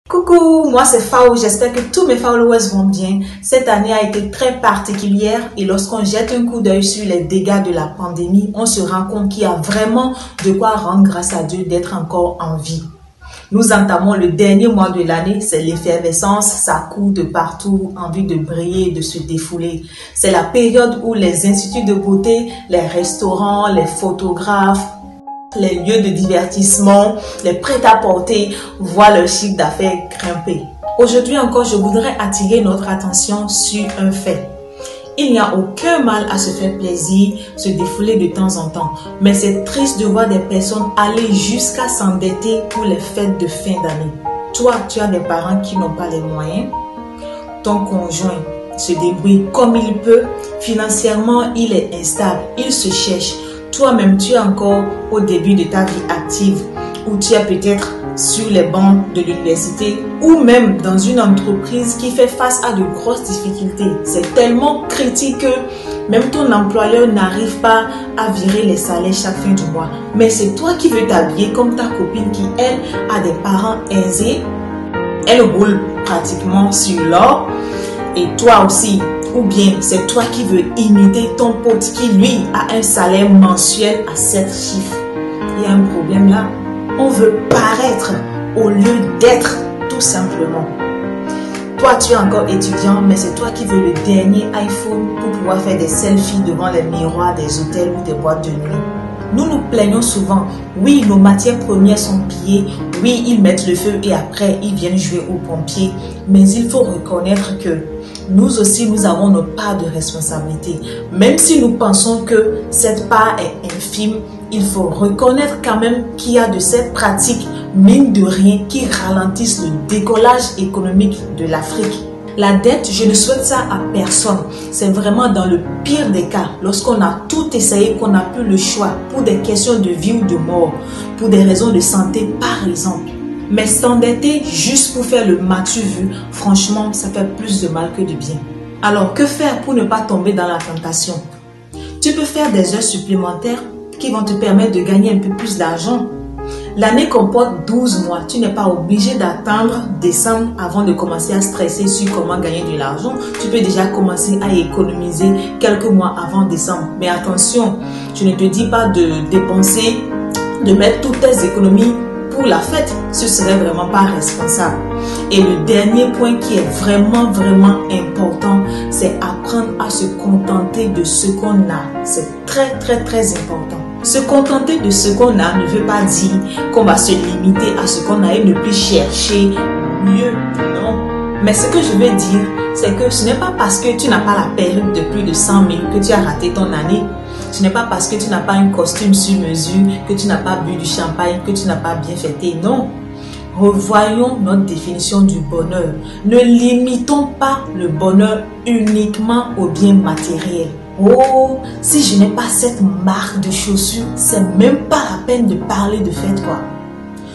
Coucou, moi c'est Fao, j'espère que tous mes followers vont bien. Cette année a été très particulière et lorsqu'on jette un coup d'œil sur les dégâts de la pandémie, on se rend compte qu'il y a vraiment de quoi rendre grâce à Dieu d'être encore en vie. Nous entamons le dernier mois de l'année, c'est l'effervescence, ça court de partout, envie de briller, de se défouler. C'est la période où les instituts de beauté, les restaurants, les photographes, les lieux de divertissement, les prêt-à-porter voient leur chiffre d'affaires grimper. Aujourd'hui encore, je voudrais attirer notre attention sur un fait. Il n'y a aucun mal à se faire plaisir, se défouler de temps en temps. Mais c'est triste de voir des personnes aller jusqu'à s'endetter pour les fêtes de fin d'année. Toi, tu as des parents qui n'ont pas les moyens. Ton conjoint se débrouille comme il peut. Financièrement, il est instable, il se cherche. Toi-même, tu es encore au début de ta vie active, ou tu es peut-être sur les bancs de l'université, ou même dans une entreprise qui fait face à de grosses difficultés. C'est tellement critique que même ton employeur n'arrive pas à virer les salaires chaque fin du mois. Mais c'est toi qui veux t'habiller comme ta copine qui, elle, a des parents aisés. Elle roule pratiquement sur l'or. Et toi aussi. Ou bien c'est toi qui veux imiter ton pote qui lui a un salaire mensuel à 7 chiffres. Il y a un problème là. On veut paraître au lieu d'être, tout simplement. Toi tu es encore étudiant, mais c'est toi qui veux le dernier iPhone pour pouvoir faire des selfies devant les miroirs des hôtels ou des boîtes de nuit. Nous nous plaignons souvent. Oui, nos matières premières sont pillées. Oui, ils mettent le feu et après ils viennent jouer aux pompiers. Mais il faut reconnaître que nous aussi, nous avons notre part de responsabilité. Même si nous pensons que cette part est infime, il faut reconnaître quand même qu'il y a de ces pratiques, mine de rien, qui ralentissent le décollage économique de l'Afrique. La dette, je ne souhaite ça à personne. C'est vraiment dans le pire des cas, lorsqu'on a tout essayé, qu'on n'a plus le choix pour des questions de vie ou de mort, pour des raisons de santé par exemple. Mais s'endetter juste pour faire le m'as-tu vu, franchement, ça fait plus de mal que de bien. Alors, que faire pour ne pas tomber dans la tentation? Tu peux faire des heures supplémentaires qui vont te permettre de gagner un peu plus d'argent. L'année comporte 12 mois. Tu n'es pas obligé d'attendre décembre avant de commencer à stresser sur comment gagner de l'argent. Tu peux déjà commencer à économiser quelques mois avant décembre. Mais attention, je ne te dis pas de dépenser, de mettre toutes tes économies pour la fête, ce serait vraiment pas responsable. Et le dernier point qui est vraiment important, c'est apprendre à se contenter de ce qu'on a. C'est très important. Se contenter de ce qu'on a ne veut pas dire qu'on va se limiter à ce qu'on a et ne plus chercher mieux. Non. Mais ce que je veux dire, c'est que ce n'est pas parce que tu n'as pas la perruque de plus de 100 000 que tu as raté ton année. Ce n'est pas parce que tu n'as pas un costume sur mesure, que tu n'as pas bu du champagne, que tu n'as pas bien fêté. Non. Revoyons notre définition du bonheur. Ne limitons pas le bonheur uniquement aux biens matériels. Oh, si je n'ai pas cette marque de chaussures, c'est même pas la peine de parler de fête quoi.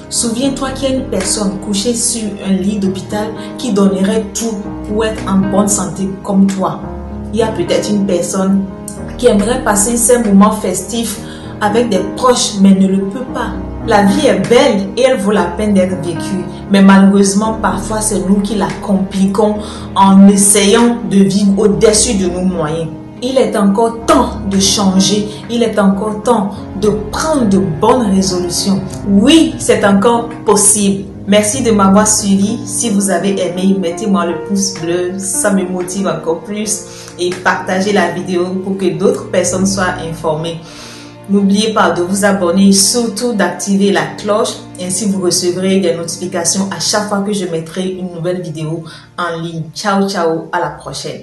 Souviens-toi qu'il y a une personne couchée sur un lit d'hôpital qui donnerait tout pour être en bonne santé comme toi. Il y a peut-être une personne qui aimerait passer ces moments festifs avec des proches mais ne le peut pas. La vie est belle et elle vaut la peine d'être vécue. Mais malheureusement, parfois c'est nous qui la compliquons en essayant de vivre au-dessus de nos moyens. Il est encore temps de changer. Il est encore temps de prendre de bonnes résolutions. Oui, c'est encore possible. Merci de m'avoir suivi. Si vous avez aimé, mettez-moi le pouce bleu. Ça me motive encore plus. Et partagez la vidéo pour que d'autres personnes soient informées. N'oubliez pas de vous abonner et surtout d'activer la cloche. Ainsi, vous recevrez des notifications à chaque fois que je mettrai une nouvelle vidéo en ligne. Ciao, ciao. À la prochaine.